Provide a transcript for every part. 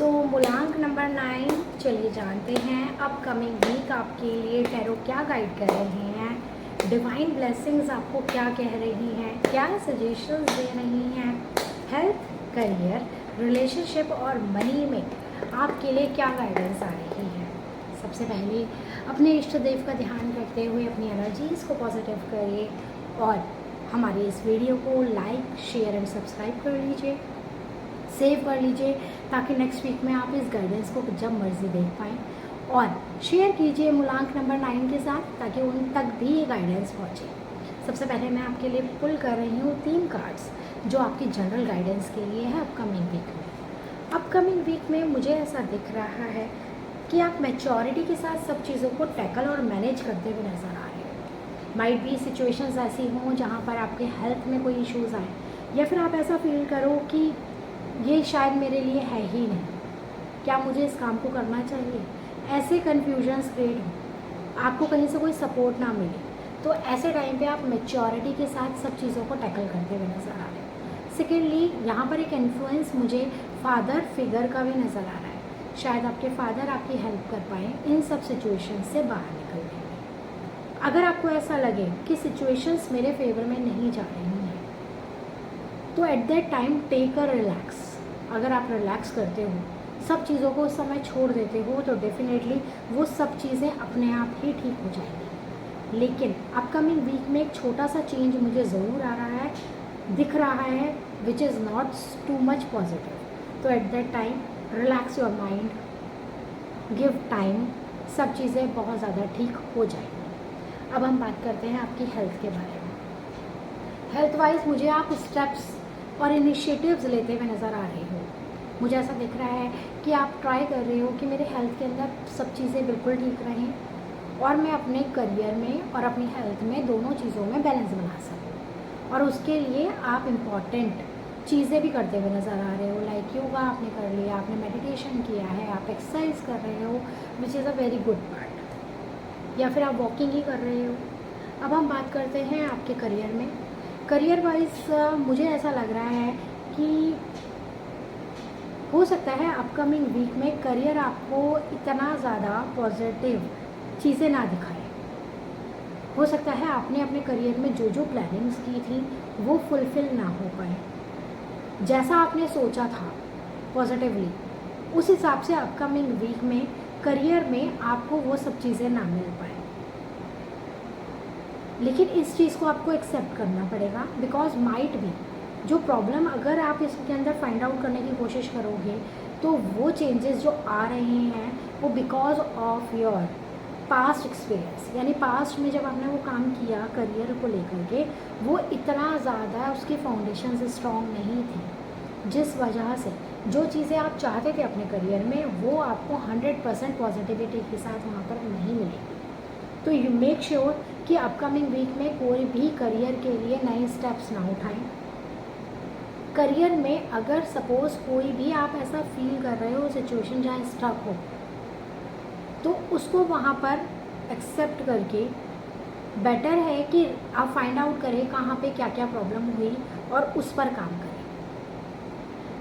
मूलांक नंबर 9, चलिए जानते हैं अपकमिंग वीक आपके लिए टैरो क्या गाइड कर रहे हैं, डिवाइन ब्लेसिंग्स आपको क्या कह रही हैं, क्या सजेशंस दे रही हैं, हेल्थ, करियर, रिलेशनशिप और मनी में आपके लिए क्या गाइडेंस आ रही है। सबसे पहले अपने इष्ट देव का ध्यान करते हुए अपनी एनर्जीज़ को पॉजिटिव करिए और हमारे इस वीडियो को लाइक, शेयर एंड सब्सक्राइब कर लीजिए, सेव कर लीजिए, ताकि नेक्स्ट वीक में आप इस गाइडेंस को जब मर्जी देख पाएँ। और शेयर कीजिए मूलांक नंबर 9 के साथ, ताकि उन तक भी ये गाइडेंस पहुँचे। सबसे पहले मैं आपके लिए पुल कर रही हूँ 3 कार्ड्स जो आपकी जनरल गाइडेंस के लिए है अपकमिंग वीक में। अपकमिंग वीक में मुझे ऐसा दिख रहा है कि आप मैच्योरिटी के साथ सब चीज़ों को टैकल और मैनेज करते हुए नज़र आ रहे हो। माइट भी सिचुएशंस ऐसी हों जहाँ पर आपके हेल्थ में कोई इश्यूज़ आए, या फिर आप ऐसा फील करो कि ये शायद मेरे लिए है ही नहीं, क्या मुझे इस काम को करना चाहिए, ऐसे कन्फ्यूजन्स क्रिएट हो, आपको कहीं से कोई सपोर्ट ना मिले, तो ऐसे टाइम पे आप मैच्योरिटी के साथ सब चीज़ों को टैकल करते हुए नज़र आ रहे हैं। सेकेंडली, यहाँ पर एक इन्फ्लुएंस मुझे फादर फिगर का भी नज़र आ रहा है। शायद आपके फादर आपकी हेल्प कर पाएँ इन सब सिचुएशन से बाहर निकलने में। अगर आपको ऐसा लगे कि सिचुएशंस मेरे फेवर में नहीं जा रही हैं, तो at that time take a relax. अगर आप रिलैक्स करते हो, सब चीज़ों को उस समय छोड़ देते हो, तो डेफिनेटली वो सब चीज़ें अपने आप ही ठीक हो जाएंगी। लेकिन अपकमिंग वीक में एक छोटा सा चेंज मुझे ज़रूर आ रहा है, दिख रहा है, which is not too much positive. तो at that time relax your mind, give time, सब चीज़ें बहुत ज़्यादा ठीक हो जाएंगी। अब हम बात करते हैं आपकी हेल्थ के बारे में। हेल्थ वाइज मुझे आप स्टेप्स और इनिशिएटिव्स लेते हुए नज़र आ रहे हो। मुझे ऐसा दिख रहा है कि आप ट्राई कर रहे हो कि मेरे हेल्थ के अंदर सब चीज़ें बिल्कुल ठीक रहें और मैं अपने करियर में और अपनी हेल्थ में दोनों चीज़ों में बैलेंस बना सकूँ। और उसके लिए आप इम्पॉर्टेंट चीज़ें भी करते हुए नज़र आ रहे हो, लाइक योगा आपने कर लिया, आपने मेडिटेशन किया है, आप एक्सरसाइज कर रहे हो, which is a very good part, या फिर आप वॉकिंग ही कर रहे हो। अब हम बात करते हैं आपके करियर में। करियर वाइज मुझे ऐसा लग रहा है कि हो सकता है अपकमिंग वीक में करियर आपको इतना ज़्यादा पॉजिटिव चीज़ें ना दिखाए। हो सकता है आपने अपने करियर में जो जो प्लानिंग्स की थी वो फुलफ़िल ना हो पाए, जैसा आपने सोचा था पॉजिटिवली, उस हिसाब से अपकमिंग वीक में करियर में आपको वो सब चीज़ें ना मिल पाए। लेकिन इस चीज़ को आपको एक्सेप्ट करना पड़ेगा, बिकॉज माइट भी जो प्रॉब्लम, अगर आप इसके अंदर फाइंड आउट करने की कोशिश करोगे, तो वो चेंजेस जो आ रहे हैं वो because of your past experience, यानी पास्ट में जब आपने वो काम किया करियर को लेकर के, वो इतना ज़्यादा उसकी फाउंडेशन स्ट्रॉन्ग नहीं थी, जिस वजह से जो चीज़ें आप चाहते थे अपने करियर में वो आपको 100% पॉजिटिविटी के साथ वहाँ पर नहीं मिलेगी। तो यू मेक श्योर कि अपकमिंग वीक में कोई भी करियर के लिए नए स्टेप्स ना उठाएं। करियर में अगर सपोज़ कोई भी आप ऐसा फील कर रहे हो सिचुएशन जहाँ स्टक हो, तो उसको वहाँ पर एक्सेप्ट करके बेटर है कि आप फाइंड आउट करें कहाँ पे क्या क्या प्रॉब्लम हुई और उस पर काम करें।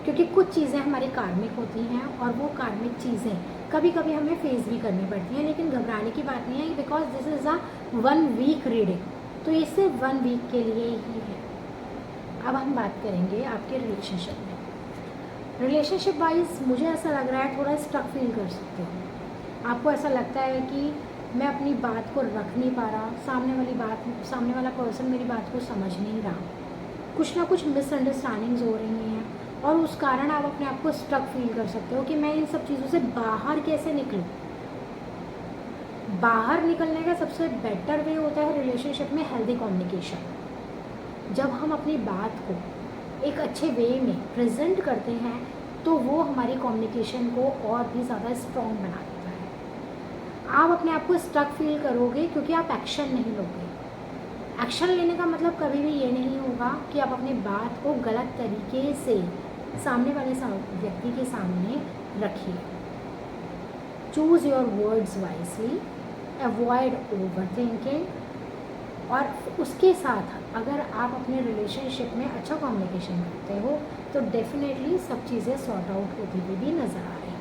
क्योंकि कुछ चीज़ें हमारी कार्मिक होती हैं और वो कार्मिक चीज़ें कभी कभी हमें फेस भी करनी पड़ती हैं, लेकिन घबराने की बात नहीं है, because this is a 1 week reading, तो ये सिर्फ 1 वीक के लिए ही है। अब हम बात करेंगे आपके रिलेशनशिप में। रिलेशनशिप वाइज मुझे ऐसा लग रहा है थोड़ा स्टक फील कर सकते हो। आपको ऐसा लगता है कि मैं अपनी बात को रख नहीं पा रहा, सामने वाला पर्सन मेरी बात को समझ नहीं रहा, कुछ ना कुछ मिसअंडरस्टैंडिंग्स हो रही हैं, और उस कारण आप अपने आप को स्टक फील कर सकते हो कि मैं इन सब चीज़ों से बाहर कैसे निकलूं। बाहर निकलने का सबसे बेटर वे होता है रिलेशनशिप में हेल्दी कम्युनिकेशन। जब हम अपनी बात को एक अच्छे वे में प्रेजेंट करते हैं, तो वो हमारी कम्युनिकेशन को और भी ज़्यादा स्ट्रॉन्ग बना देता है। आप अपने आप को स्टक फील करोगे क्योंकि आप एक्शन नहीं लोगे। एक्शन लेने का मतलब कभी भी ये नहीं होगा कि आप अपनी बात को गलत तरीके से सामने वाले व्यक्ति के सामने रखिए। Choose your words wisely, avoid over thinking, और उसके साथ अगर आप अपने रिलेशनशिप में अच्छा कम्युनिकेशन करते हो, तो डेफिनेटली सब चीज़ें सॉर्ट आउट होती हुई भी नज़र आ रही हैं।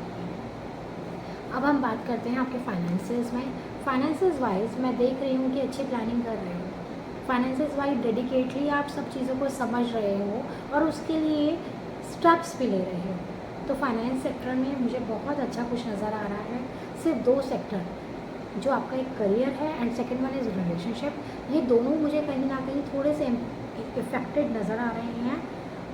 अब हम बात करते हैं आपके फाइनेंसेस में। फाइनेंसेस वाइज मैं देख रही हूँ कि अच्छी प्लानिंग कर रहे हो। फाइनेंसेस वाइज डेडिकेटली आप सब चीज़ों को समझ रहे हो और उसके लिए स्टेप्स भी ले रहे हो। तो फाइनेंस सेक्टर में मुझे बहुत अच्छा कुछ नज़र आ रहा है। सिर्फ 2 सेक्टर, जो आपका एक करियर है and second one is relationship, ये दोनों मुझे कहीं ना कहीं थोड़े से इफ़ेक्टेड नज़र आ रहे हैं।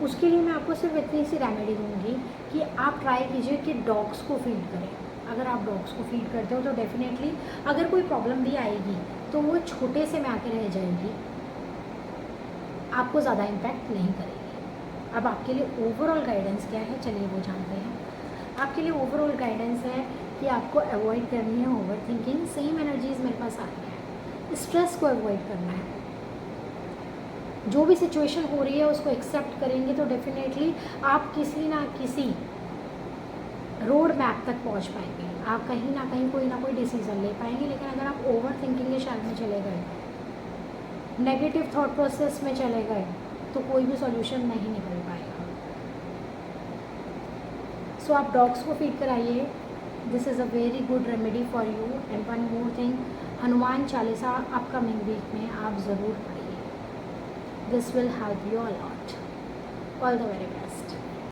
उसके लिए मैं आपको सिर्फ इतनी सी रेमेडी दूंगी कि आप ट्राई कीजिए कि डॉग्स को फीड करें। अगर आप डॉग्स को फीड करते हो तो डेफिनेटली अगर कोई प्रॉब्लम भी आएगी तो वो छोटे से में आके रह जाएगी, आपको ज़्यादा इम्पैक्ट नहीं करेगी। अब आपके लिए ओवरऑल गाइडेंस क्या है, चलिए वो जानते हैं। आपके लिए ओवरऑल गाइडेंस है कि आपको अवॉइड करनी है ओवर थिंकिंग। सेम एनर्जीज मेरे पास आ रही है। स्ट्रेस को अवॉइड करना है। जो भी सिचुएशन हो रही है उसको एक्सेप्ट करेंगे तो डेफिनेटली आप किसी ना किसी रोड मैप तक पहुंच पाएंगे। आप कहीं ना कोई डिसीज़न ले पाएंगे। लेकिन अगर आप ओवर थिंकिंग के शायद में चले गए, नेगेटिव थॉट प्रोसेस में चले गए, तो कोई भी सॉल्यूशन नहीं निकल पाएगा। सो आप डॉग्स को फीड कराइए। This is a very good remedy for you. And one more thing, Hanuman Chalisa upcoming week में आप ज़रूर पढ़िए। This will help you a lot. All the very best.